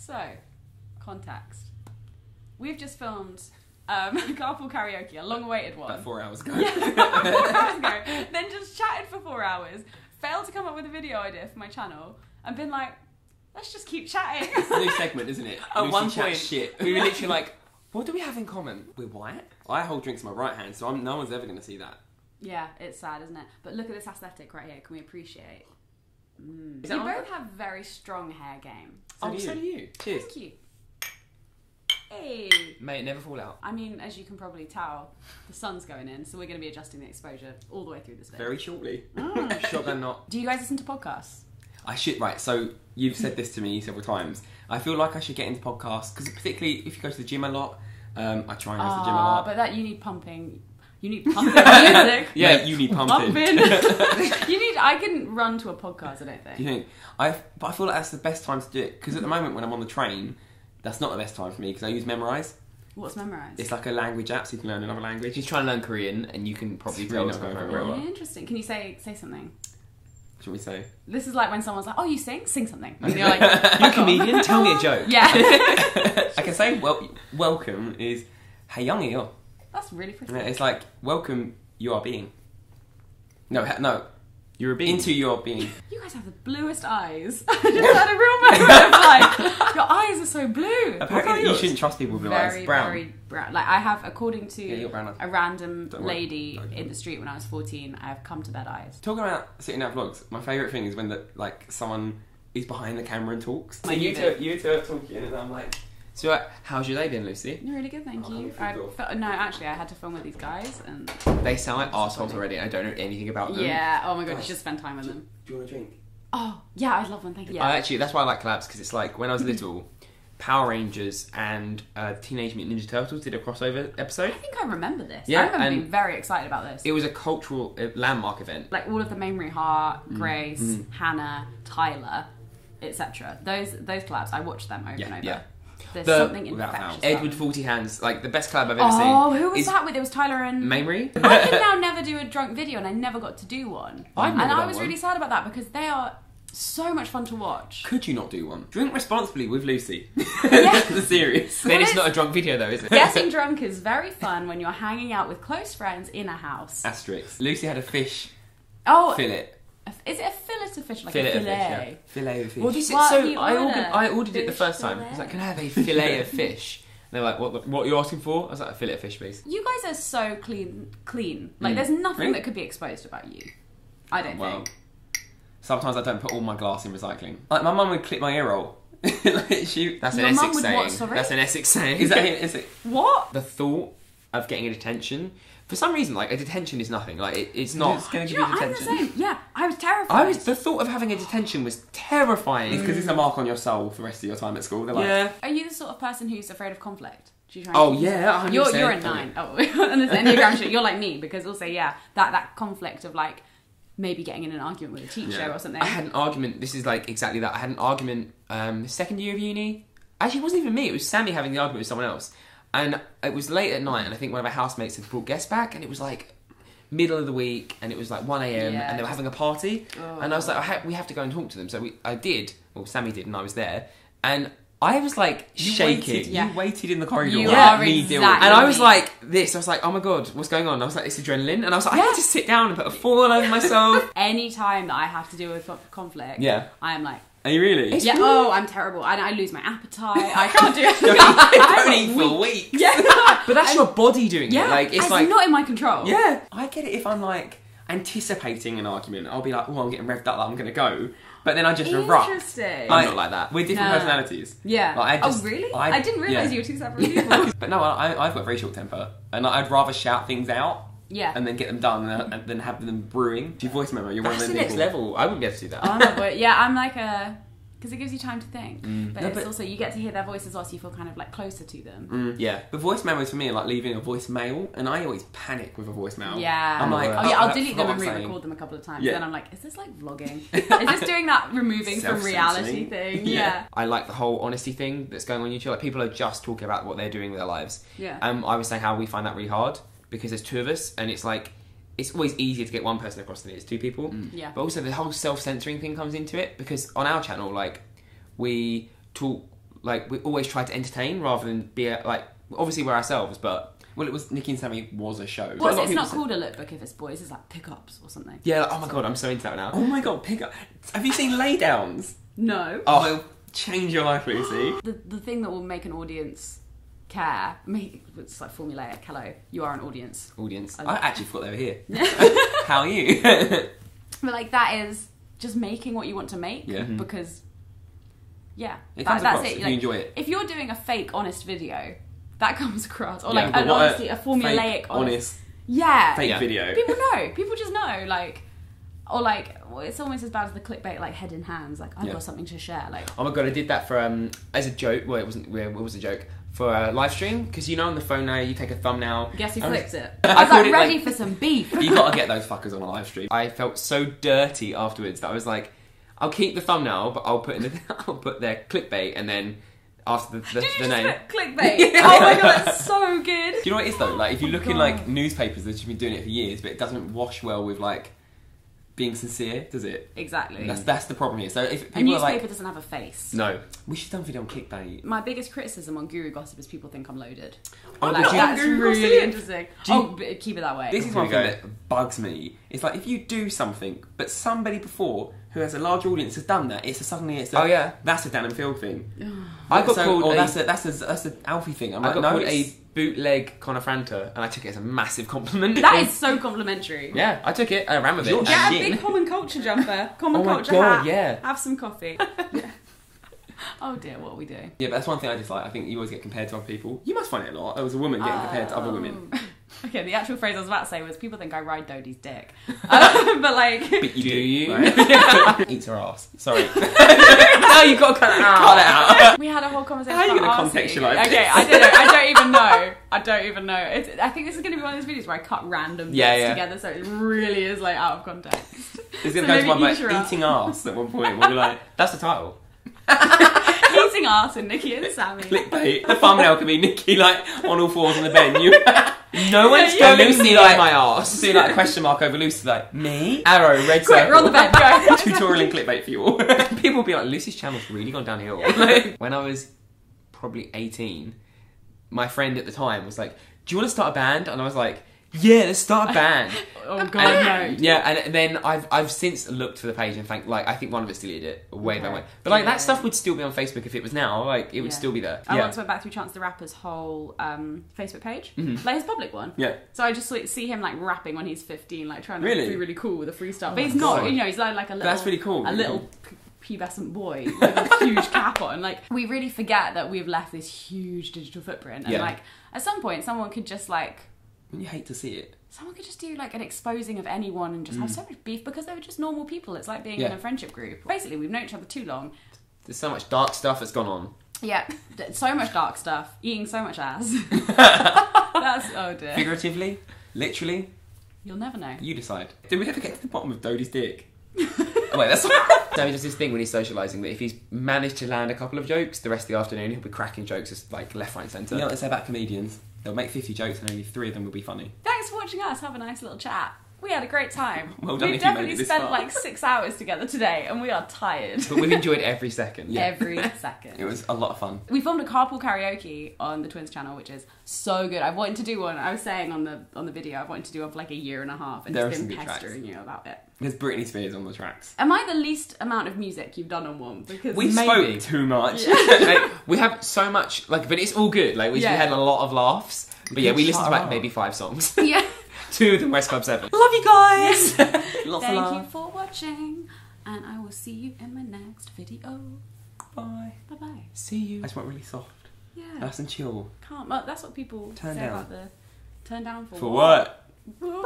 So, context. We've just filmed carpool karaoke, a long-awaited one. About 4 hours ago. Yeah, about 4 hours ago. Then just chatted for 4 hours, failed to come up with a video idea for my channel, and been like, let's just keep chatting. It's a new segment, isn't it? At one Chat point, shit. we were literally like, what do we have in common? We're white. I hold drinks in my right hand, so no one's ever going to see that. Yeah, it's sad, isn't it? But look at this aesthetic right here. Can we appreciate? You that on? both have very strong hair game. So do you. Cheers. Thank you. Hey. Mate, never fall out. I mean, as you can probably tell, the sun's going in, so we're going to be adjusting the exposure all the way through this video. Very shortly. Shotgun not. Do you guys listen to podcasts? I should, right, so you've said this to me several times. I feel like I should get into podcasts, because particularly if you go to the gym a lot, I try and go to the gym a lot. But that you need pumping. You need pumping music. Yeah, you need pumping. I can run to a podcast, I don't think. You think? But I feel like that's the best time to do it, because at the moment when I'm on the train, that's not the best time for me, because I use Memrise. What's Memrise? It's like a language app, so you can learn another language. She's trying to learn Korean, and you can probably It's tell really what's not going going very very well. well. Interesting. Can you say something? What should we say? This is like when someone's like, oh, you sing? Sing something. And you're like, You're a comedian, tell me a joke. yeah. I can say welcome is 하영이요. That's really pretty. It's like, welcome, you are being. No, You're a being. into your being. You guys have the bluest eyes. I just had a real moment of like, your eyes are so blue. Apparently you shouldn't trust people with blue eyes. Brown. Very brown. Like, I have, according Yeah, you're to brown. a random Don't worry. lady Don't worry. in the street when I was 14, I have come to bed eyes. Talking about sitting out vlogs, my favourite thing is when someone is behind the camera and talks. So Like you you two are talking and I'm like... So, how's your day been, Lucy? You're really good, thank you. No, actually, I had to film with these guys, and They sound like arseholes already. I don't know anything about them. yeah. Oh my god, you should spend time with them. Do you want a drink? Oh yeah, I'd love one. Thank you. Yeah. Actually, that's why I like collabs, because it's like when I was little, Power Rangers and Teenage Mutant Ninja Turtles did a crossover episode. I think I remember this. Yeah, I remember and being very excited about this. It was a cultural landmark event. Like all of the Mamrie Hart, Grace, Hannah, Tyler, etc. Those collabs, I watched them over and over. yeah. There's The- something without infectious. doubt. Edward 40 Hands, like the best collab I've ever seen. Oh, who was is that with? It was Tyler and Mamrie? I can now never do a drunk video, and I never got to do one. I've never and I done was one. really sad about that because they are so much fun to watch. Could you not do one? Drink responsibly with Lucy. Yeah. The series. Then it's it's- not a drunk video though, is it? Getting drunk is very fun when you're hanging out with close friends in a house. Asterisk. Lucy had a fish Oh, fillet. is it a fillet of fish? Like Fillet a of fish, fillet? Fillet of fish. Well, this is, What so you I ordered it the Fish first time. I fillet. was like, can I have a fillet of fish? And they were like, what are you asking for? I was like, a fillet of fish, please. You guys are so clean. Like, there's nothing Really? that could be exposed about you. I don't Well, think. sometimes I don't put all my glass in recycling. Like, my mum would clip my ear roll. Like, That's Your an mum Essex would saying. what, sorry? That's an Essex saying. Is it? What? The thought of getting a detention, for some reason, like a detention is nothing. Like it's not. It's going to Do give you you know, I'm the detention. same. Yeah, I was terrified. The thought of having a detention was terrifying. It's because it's a mark on your soul for the rest of your time at school. They're like, Yeah. Are you the sort of person who's afraid of conflict? Do you try? Oh yeah, 100%. You're a 9. Oh, and there's Enneagram shit. You're like me because also that conflict of like maybe getting in an argument with a teacher Yeah. or something. I had an argument. This is like exactly that. I had an argument second year of uni. Actually, it wasn't even me. It was Sammy having the argument with someone else. And it was late at night, and I think one of our housemates had brought guests back, and it was like middle of the week, and it was like 1 a.m, Yeah, and they were just- having a party. Oh. And I was like, we have to go and talk to them. So I did. Well, Sammy did, and I was there. And I was like shaking. Yeah. You waited in the corridor. You to are let me deal with exactly- it. And I was like this. I was like, oh my god, what's going on? I was like, it's adrenaline. And I was like, I had to sit down and put a fall all over myself. Any time that I have to deal with conflict, Yeah. I am like, Are you really? It's yeah, weird. oh, I'm terrible. I lose my appetite. I can't do it. Don't eat for weeks. Yeah. But that's your body doing Yeah, it. Like it's like not in my control. Yeah. I get it if I'm like anticipating an argument. I'll be like, oh, I'm getting revved up, like, I'm going to go. But then I just erupt. Interesting. I'm not like that. We're different No. personalities. Yeah. Like, Oh, really? I didn't realise yeah. you were two separate people. But no, I've got a very short temper. And I'd rather shout things out Yeah. and then get them done and then have them brewing. Do you voice memo? You're That's one of the them next people. level. I wouldn't be able to do that. Oh, no, but yeah, I'm like a... Because it gives you time to think. But No, it's but- also, you get to hear their voices also, you feel kind of like closer to them. Yeah. But voice memos for me are like leaving a voicemail, and I always panic with a voicemail. Yeah. I'm like, oh yeah, I'll delete forgot them and what I'm saying. re-record them a couple of times. Yeah. Then I'm like, is this like vlogging? Is this doing that removing from reality Self-censoring. thing? Yeah. Yeah. I like the whole honesty thing that's going on YouTube. Like people are just talking about what they're doing with their lives. Yeah. I was saying how we find that really hard because there's two of us, and it's like it's always easier to get one person across than it is two people. Yeah. But also the whole self-censoring thing comes into it because on our channel, like we talk like we always try to entertain rather than be like obviously we're ourselves, but. Well, it was Niki and Sammy was a show. Well, it's not called a lookbook if it's boys. It's like pickups or something. Yeah. Like, oh my god, I'm so into that now. Oh my god, pick up. Have you seen Laydowns? No. Oh, it'll change your life, Lucy. The thing that will make an audience care, it's like formulaic. Hello, you are an audience. I actually thought they were here. How are you? But like that is just making what you want to make. Yeah. Because that's it. If Like, you enjoy it. If you're doing a fake honest video, that comes across, or Yeah, like but an what honesty, a formulaic fake, honest fake Yeah. video. People know. People just know. Like, or like, well, it's almost as bad as the clickbait, like head in hands. Like, I've got something to share. Like, Oh my god, I did that for as a joke. Well, it was a joke for a live stream because you know on the phone now you take a thumbnail. guess who I was- flips it? I I was called like it, ready like- for some beef. You gotta get those fuckers on a live stream. I felt so dirty afterwards that I was like, I'll keep the thumbnail, but I'll put their clickbait and then after the Did you just name. put clickbait? Oh my god, that's so good. Do you know what it is though? Like if you look in God. like newspapers, they've just been doing it for years, but it doesn't wash well with like being sincere, does it? Exactly. That's the problem here. So if A people are newspaper like, doesn't have a face. No. we should have done a video on clickbait. My biggest criticism on Guru Gossip is people think I'm loaded. Oh, Like, but you- that's Guru really Gossip? interesting. Do you- but keep it that way. This is Here one we thing go. that bugs me. It's like if you do something, but somebody before who has a large audience has done that, Oh, yeah. that's a Dan and Field thing. I got called or a- that's an Alfie thing. I'm I like, got no, called it's- a bootleg Conafranta and I took it as a massive compliment. That is so complimentary. Yeah, I took it. I ran with it. You're Get a shit. big common culture jumper, common Oh my culture God, hat. yeah. Have some coffee. Oh dear, what are we doing? Yeah, but that's one thing I dislike. I think you always get compared to other people. You must find it a lot. There was a woman getting compared to other women. Okay, the actual phrase I was about to say was people think I ride Dodie's dick. But like... But you Do do, you? right? Eats her ass. Sorry. No, you got to cut it out. Cut it out. We had a whole conversation How are you about gonna arsey. contextualise Okay, this? I don't even know. I don't even know. I think this is going to be one of those videos where I cut random bits Yeah. together, so it really is like out of context. It's going to So go to maybe one eat your like ass. eating ass at one point. We'll be like, That's the title. Eating arse and Niki and Sammy. clickbait. The thumbnail could be Nikki like on all fours on the bed. You No one's Yeah, filming Lucy me like on my arse. do like a question mark over Lucy like me. Arrow, red Quick, circle. we're on the bed, go. Tutorial and clickbait for you all. People will be like, Lucy's channel's really gone downhill. Like, when I was probably 18, my friend at the time was like, do you want to start a band? And I was like, yeah, let's start a band. Oh god, no. Yeah, and then I've since looked for the page and I think one of us deleted it way back Okay. when. But like Yeah. that stuff would still be on Facebook if it was now. Like it would Yeah. still be there. I Yeah. once went back through Chance the Rapper's whole Facebook page, Mhm. like his public one. Yeah. So I just like, see him like rapping when he's 15, like trying to Really? be really cool with a freestyle. Oh but he's my not, God. you know, he's like a little. That's really cool. A really little pubescent boy with a huge cap on. Like we really forget that we've left this huge digital footprint, and Yeah. like at some point, someone could just like. cool. You hate to see it. Someone could just do like an exposing of anyone and just have so much beef because they were just normal people. It's like being in Yeah. a friendship group. Basically, we've known each other too long. There's so much dark stuff that's gone on. Yeah, so much dark stuff. Eating so much ass. That's oh dear. Figuratively, literally, You'll never know. you decide. Did we ever get to the bottom of Dodie's dick? Oh, wait, that's Sammy does this thing when he's socialising that if he's managed to land a couple of jokes, the rest of the afternoon he'll be cracking jokes just like left, right, and centre. You know what they say about comedians? They'll make 50 jokes and only 3 of them will be funny. Thanks for watching us have a nice little chat. We had a great time. Well done We've if you made definitely it this spent far. like 6 hours together today and we are tired. But we've enjoyed every second. Yeah. Every second. It was a lot of fun. We filmed a carpool karaoke on the Twins channel, which is so good. I've wanted to do one. I was saying on the video, I've wanted to do one for like a year and a half and There are just some been good pestering you about it. There's Britney Spears on the tracks. Am I the least amount of music you've done on one? Because We Maybe. spoke too much. Like, we have so much, like, but it's all good. Like, we Yeah. had a lot of laughs. But yeah, we listened to Shut like up. maybe 5 songs. yeah. 2 of them West Club 7. Love you guys! Lots of Thank you love. for watching, and I will see you in my next video. Bye. Bye bye. See you. I just want really soft. Yeah. Nice and chill. Can't. Well, that's what people Turn say down. about the turn down for For what? what?